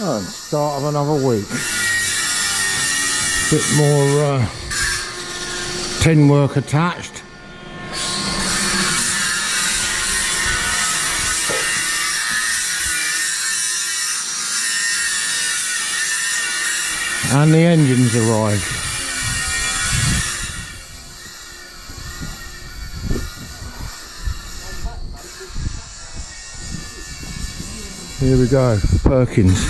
And start of another week. Bit more tin work attached. And the engines arrived. Here we go, Perkins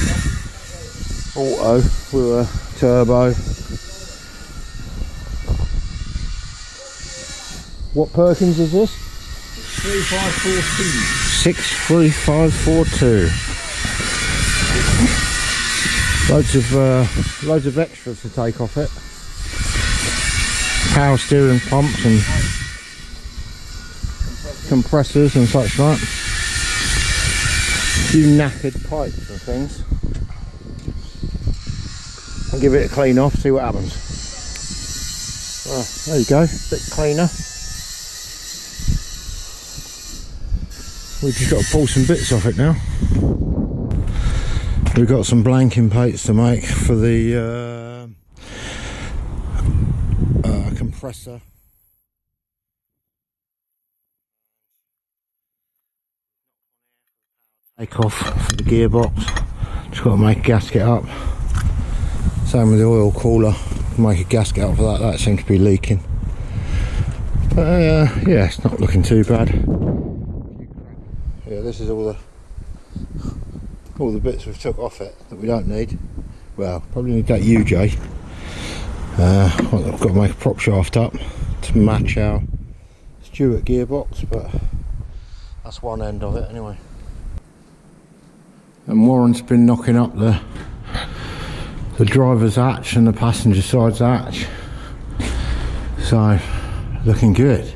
auto with a turbo. What Perkins is this? 63542. 63542. Loads of extras to take off it. Power steering pumps and compressors and such like. A few knackered pipes and things. I'll give it a clean off, see what happens. Oh, there you go, bit cleaner. We've just got to pull some bits off it now. We've got some blanking plates to make for the compressor. Take off for the gearbox. Just got to make a gasket up. Same with the oil cooler. Make a gasket up for that. That seems to be leaking. But yeah, it's not looking too bad. Yeah, this is all the bits we've took off it that we don't need. Well, probably need that UJ. I've got to make a prop shaft up to match our Stuart gearbox, but that's one end of it anyway. And Warren's been knocking up the driver's hatch and the passenger side's hatch, so looking good.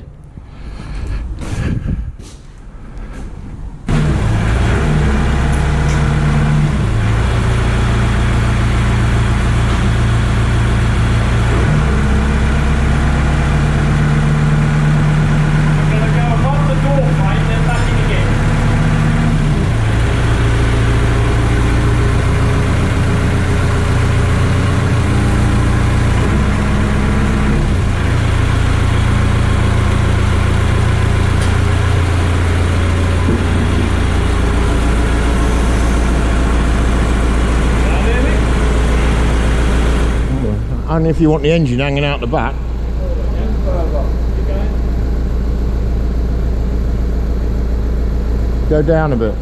Only if you want the engine hanging out the back. Go down a bit.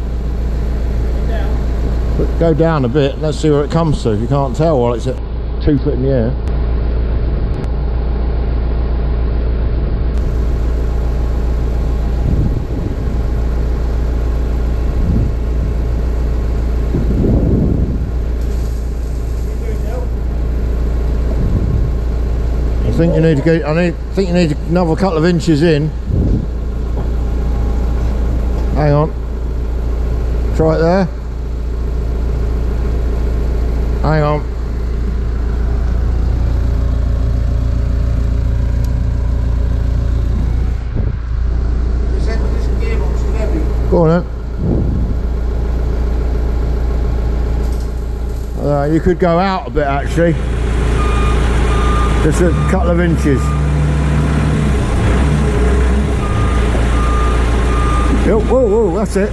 Go down a bit, let's see where it comes to. You can't tell while it's at 2 foot in the air. I think you need to go. I think you need another couple of inches in. Hang on. Try it there. Hang on. This gearbox is heavy. Go on then. You could go out a bit actually. Just a couple of inches. Whoa, whoa, that's it.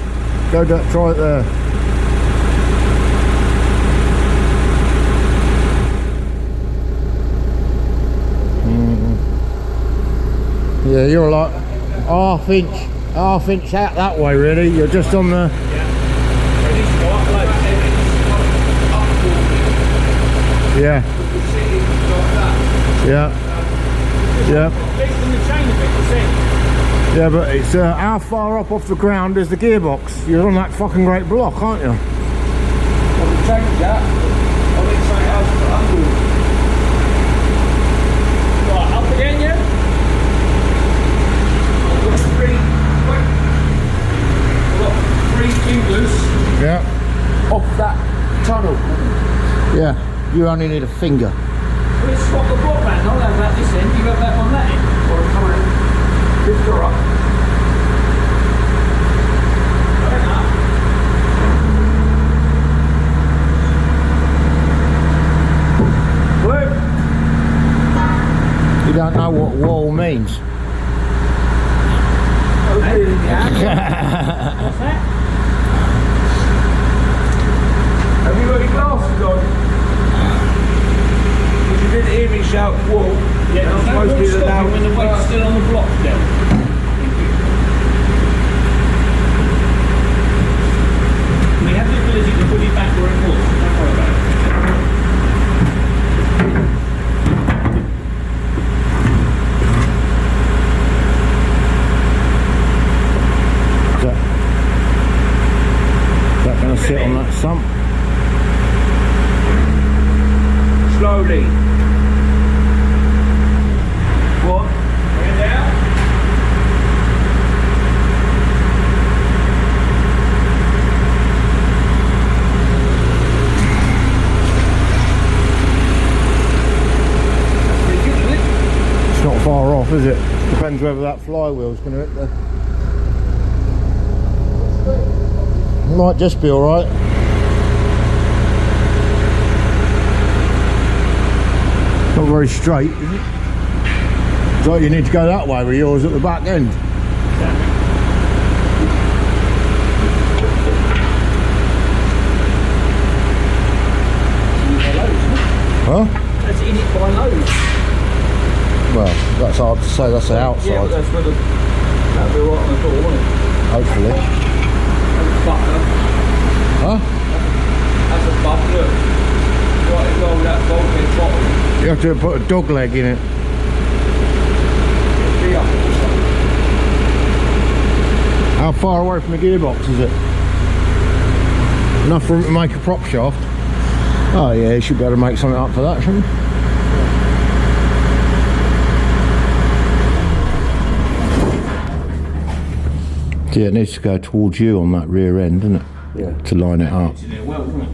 Go down, try it there. Yeah, you're like half inch out that way really. You're just on the... Yeah. Yeah. Yeah. Yeah, but it's how far up off the ground is the gearbox? You're on that fucking great block, aren't you? Well, we changed that. I think something else to undo. Right, up again, yeah? I've got 3 fingers. Yeah. Off that tunnel. Yeah. You only need a finger. We'll swap the block round. I'll have that this end, you have that on that end. Or come on, lift her up. What's that? Have you got your glasses on? Because you didn't hear me shout, whoa. Yeah, I'm supposed to be the loud when the weight's still on the block still. We have the ability to put it back where it was. Don't worry about it. Is that going to sit on that sump? Slowly. What? Bring it down. That's pretty good, isn't it? It's not far off, is it? Depends whether that flywheel's going to hit the... Might just be alright. Not very straight, is it? So you need to go that way with yours at the back end. Huh? That's in it by loads. Well, that's hard to say, that's the outside. Yeah, but that's where that'll be right on the door, won't it? Hopefully. Buckler. Huh? That's a buckler. Right as well with that bulkhead bottom. You have to put a dog leg in it. It'll be up also. How far away from the gearbox is it? Enough room to make a prop shaft? Oh yeah, you should be able to make something up for that, shouldn't you? Yeah, it needs to go towards you on that rear end, doesn't it? Yeah. To line it up. Well, doesn't it?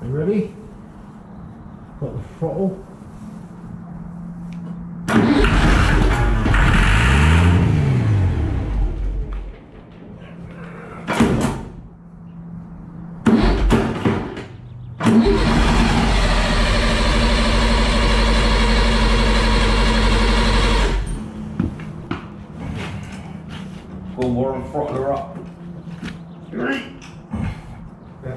You ready? Got the throttle. Go more and throttle her up. You ready? Yeah.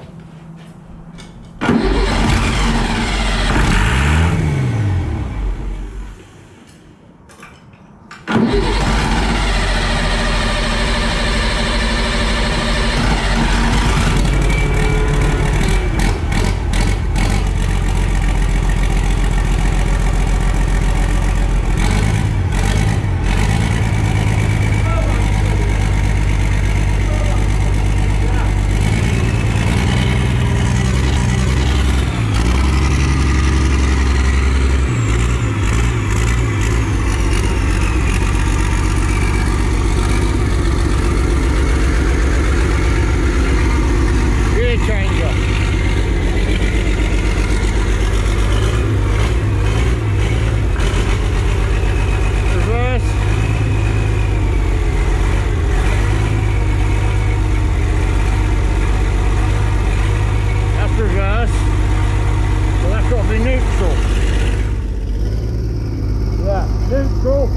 Neutral.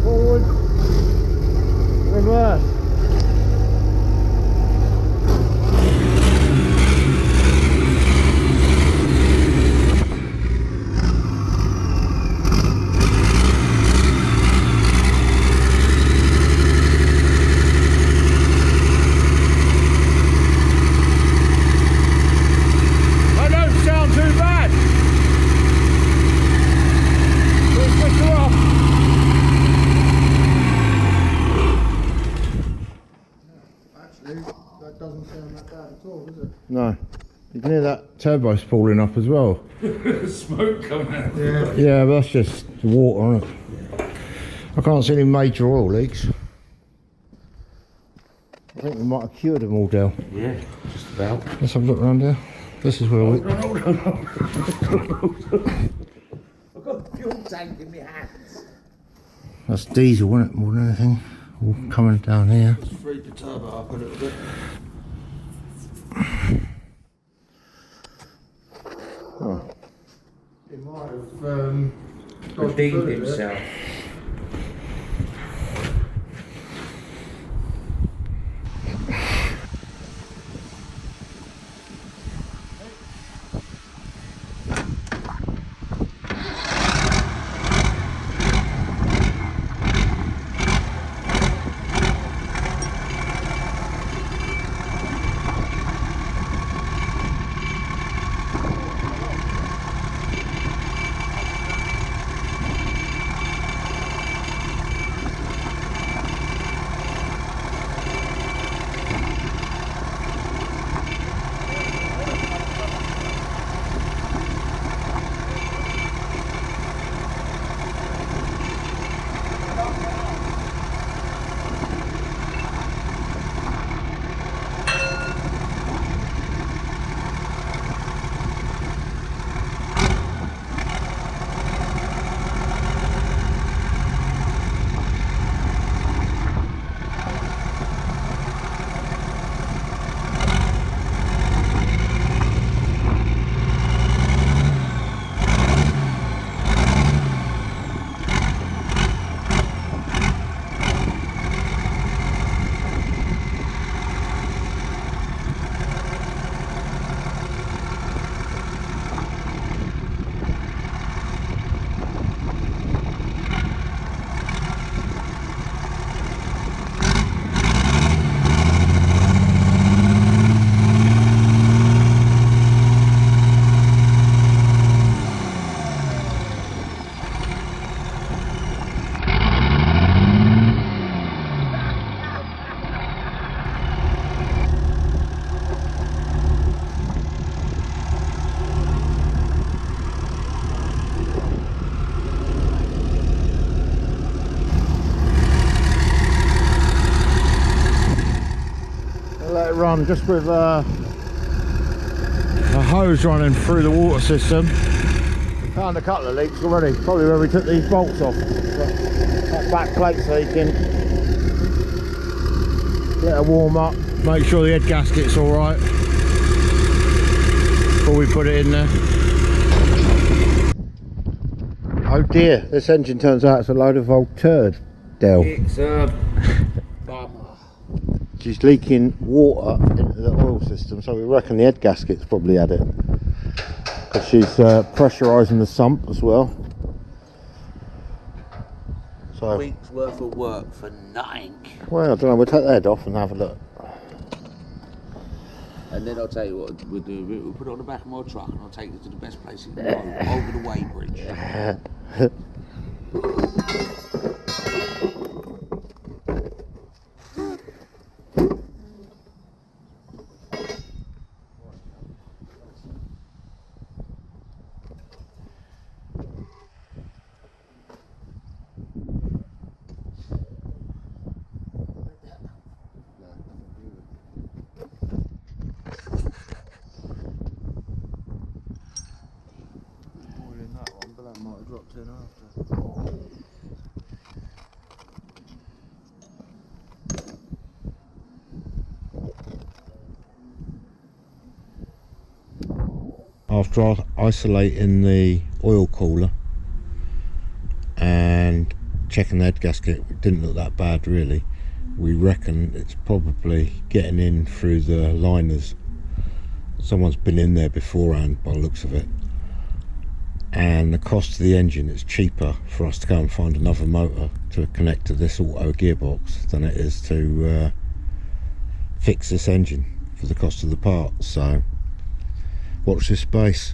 Forward. Reverse. That doesn't sound that bad at all, does it? No. You can hear that turbo spooling up as well. Smoke coming out. Yeah, but that's just water, isn't it? I can't see any major oil leaks. think we might have cured them all, Del. Yeah, just about. Let's have a look around here. This is where we... Hold on. I've got a fuel tank in my hands. That's diesel, isn't it, more than anything? All coming down here. Let's free the turbo up a little bit. Oh. He might have redeemed himself. Let it run just with a hose running through the water system. We found a couple of leaks already, probably where we took these bolts off. That back plate's leaking. Let it warm up, make sure the head gasket's alright before we put it in there. Oh dear, this engine turns out it's a load of old turd, Del. It's She's leaking water into the oil system, so we reckon the head gasket's probably had it. Because she's pressurising the sump as well. So, a week's worth of work for nothing. well, I don't know, we'll take the head off and have a look. And then I'll tell you what we'll do. We'll put it on the back of my truck and I'll take it to the best place in the world, over the weighbridge. Dropped in after. After isolating the oil cooler and checking the head gasket, it didn't look that bad really. We reckon it's probably getting in through the liners. Someone's been in there beforehand by the looks of it. And the cost of the engine, it's cheaper for us to go and find another motor to connect to this auto gearbox than it is to fix this engine for the cost of the parts. So watch this space.